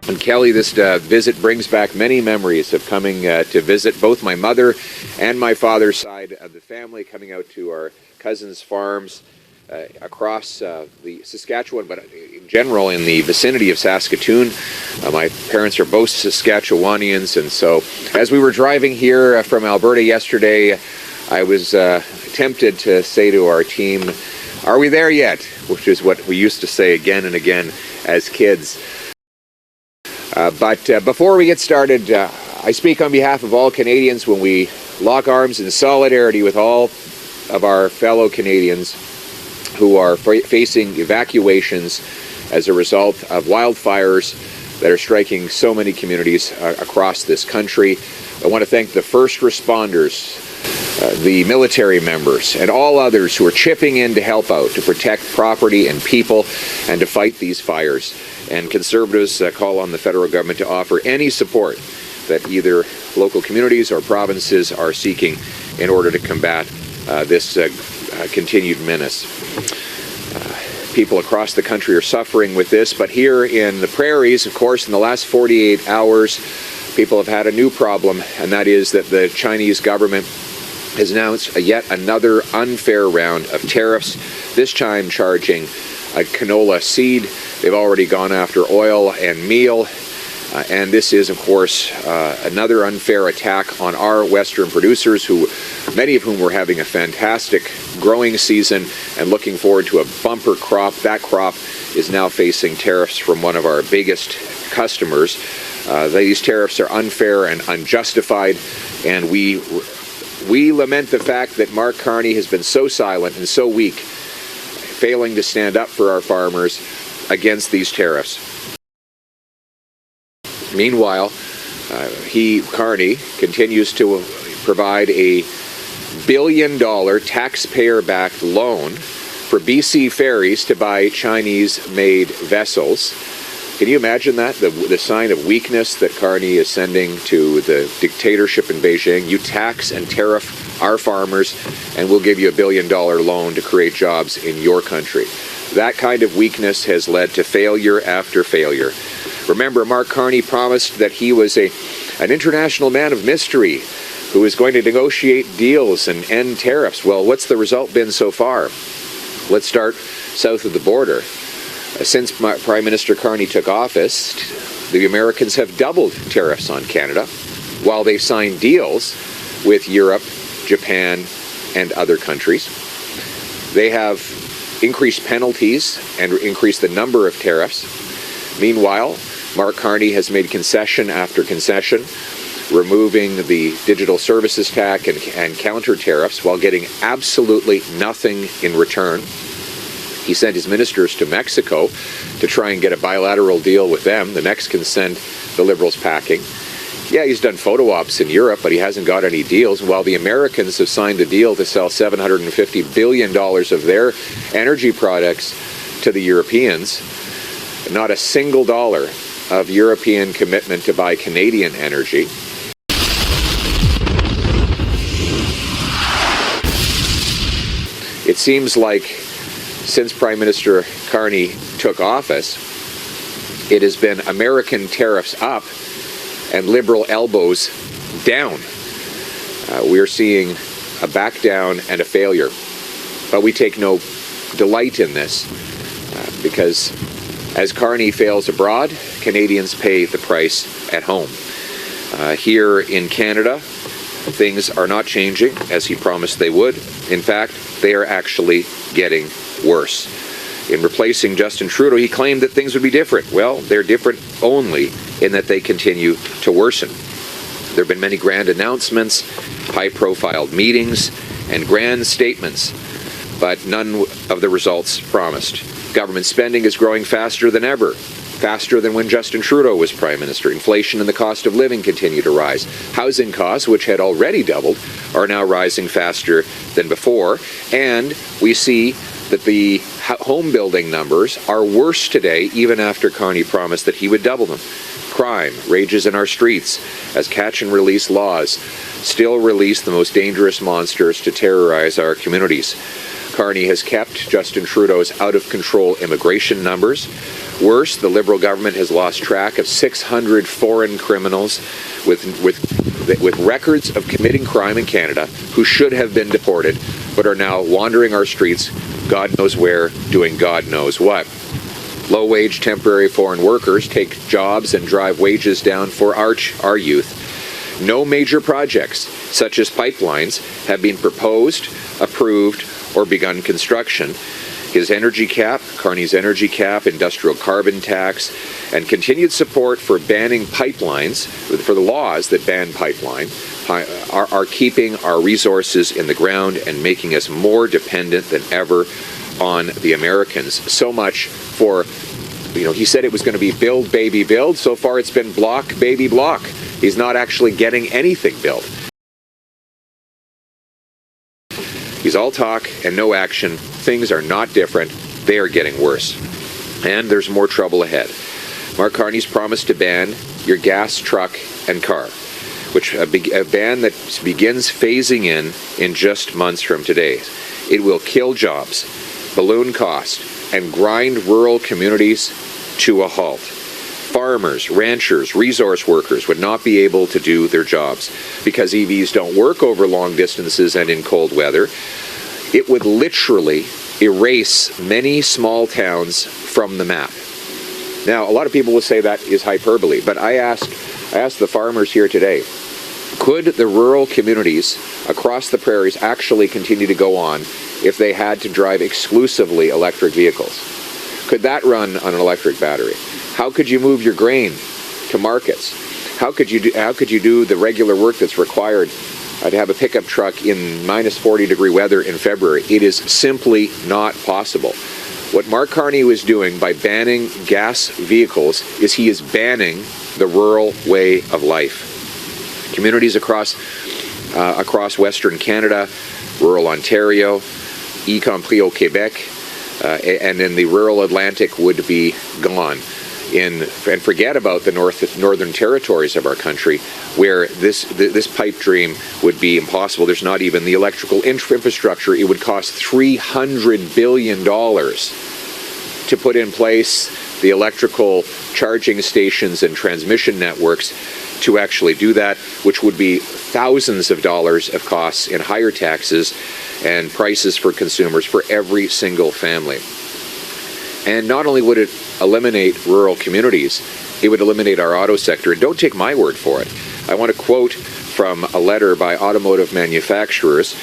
And Kelly, this visit brings back many memories of coming to visit both my mother and my father's side of the family, coming out to our cousins' farms across the Saskatchewan, but in general in the vicinity of Saskatoon. My parents are both Saskatchewanians, and so as we were driving here from Alberta yesterday, I was tempted to say to our team, "Are we there yet?" Which is what we used to say again and again as kids. But before we get started, I speak on behalf of all Canadians when we lock arms in solidarity with all of our fellow Canadians who are facing evacuations as a result of wildfires that are striking so many communities across this country. I want to thank the first responders, the military members, and all others who are chipping in to help out, to protect property and people, and to fight these fires. And Conservatives call on the federal government to offer any support that either local communities or provinces are seeking in order to combat this continued menace. People across the country are suffering with this, but here in the prairies, of course, in the last 48 hours, people have had a new problem, and that is that the Chinese government has announced yet another unfair round of tariffs, this time charging canola seed. They've already gone after oil and meal, and this is, of course, another unfair attack on our Western producers, who, many of whom were having a fantastic growing season and looking forward to a bumper crop. That crop is now facing tariffs from one of our biggest customers. These tariffs are unfair and unjustified, and we lament the fact that Mark Carney has been so silent and so weak, failing to stand up for our farmers against these tariffs. Meanwhile, Carney continues to provide a billion-dollar taxpayer-backed loan for BC ferries to buy Chinese-made vessels. Can you imagine that? The sign of weakness that Carney is sending to the dictatorship in Beijing. You tax and tariff our farmers, and we'll give you a billion-dollar loan to create jobs in your country. That kind of weakness has led to failure after failure. Remember, Mark Carney promised that he was an international man of mystery who is going to negotiate deals and end tariffs. Well, what's the result been so far? Let's start south of the border. Since Prime Minister Carney took office, the Americans have doubled tariffs on Canada, while they've signed deals with Europe, Japan, and other countries. They have increased penalties and increased the number of tariffs. Meanwhile, Mark Carney has made concession after concession, removing the digital services tax and counter tariffs while getting absolutely nothing in return. He sent his ministers to Mexico to try and get a bilateral deal with them. The Mexicans send the Liberals packing. Yeah, he's done photo ops in Europe, but he hasn't got any deals, while the Americans have signed a deal to sell $750 billion of their energy products to the Europeans. Not a single dollar of European commitment to buy Canadian energy. It seems like since Prime Minister Carney took office, it has been American tariffs up and Liberal elbows down. We're seeing a back down and a failure. But we take no delight in this because as Carney fails abroad, Canadians pay the price at home. Here in Canada, things are not changing as he promised they would. In fact, they are actually getting worse. In replacing Justin Trudeau, he claimed that things would be different. Well, they're different only in that they continue to worsen. There have been many grand announcements, high-profile meetings, and grand statements, but none of the results promised. Government spending is growing faster than ever, faster than when Justin Trudeau was Prime Minister. Inflation and the cost of living continue to rise. Housing costs, which had already doubled, are now rising faster than before. And we see that the home building numbers are worse today, even after Carney promised that he would double them. Crime rages in our streets as catch-and-release laws still release the most dangerous monsters to terrorize our communities. Carney has kept Justin Trudeau's out-of-control immigration numbers, Worse, the Liberal government has lost track of 600 foreign criminals with records of committing crime in Canada who should have been deported but are now wandering our streets, God knows where, doing God knows what. Low-wage temporary foreign workers take jobs and drive wages down for our youth. No major projects, such as pipelines, have been proposed, approved, or begun construction. His energy cap, Carney's energy cap, industrial carbon tax, and continued support for banning pipelines, for the laws that ban pipeline, are keeping our resources in the ground and making us more dependent than ever on the Americans. So much for, he said it was going to be build, baby, build. So far it's been block, baby, block. He's not actually getting anything built. He's all talk and no action. Things are not different. They are getting worse. And there's more trouble ahead. Mark Carney's promised to ban your gas truck and car, which a ban that begins phasing in just months from today. It will kill jobs, balloon cost, and grind rural communities to a halt. Farmers, ranchers, resource workers would not be able to do their jobs because EVs don't work over long distances and in cold weather. It would literally erase many small towns from the map. Now, a lot of people will say that is hyperbole, but I asked the farmers here today, could the rural communities across the prairies actually continue to go on if they had to drive exclusively electric vehicles? Could that run on an electric battery? How could you move your grain to markets? How could you do the regular work that's required to have a pickup truck in minus 40-degree weather in February? It is simply not possible. What Mark Carney was doing by banning gas vehicles is he is banning the rural way of life. Communities across Western Canada, rural Ontario, y compris au Quebec, and in the rural Atlantic would be gone. And forget about the northern territories of our country, where this pipe dream would be impossible. There's not even the electrical infrastructure. It would cost $300 billion to put in place the electrical charging stations and transmission networks to actually do that, which would be thousands of dollars of costs in higher taxes and prices for consumers for every single family. And not only would it eliminate rural communities, it would eliminate our auto sector. And don't take my word for it. I want to quote from a letter by automotive manufacturers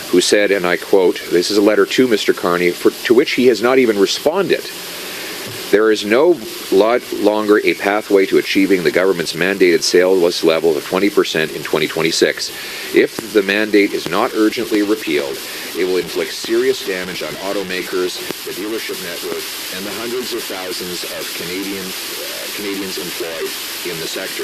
who said, and I quote, this is a letter to Mr. Carney, to which he has not even responded. There is no longer a pathway to achieving the government's mandated sales level of 20% in 2026. If the mandate is not urgently repealed, it will inflict serious damage on automakers, the dealership network, and the hundreds of thousands of Canadians employed in the sector.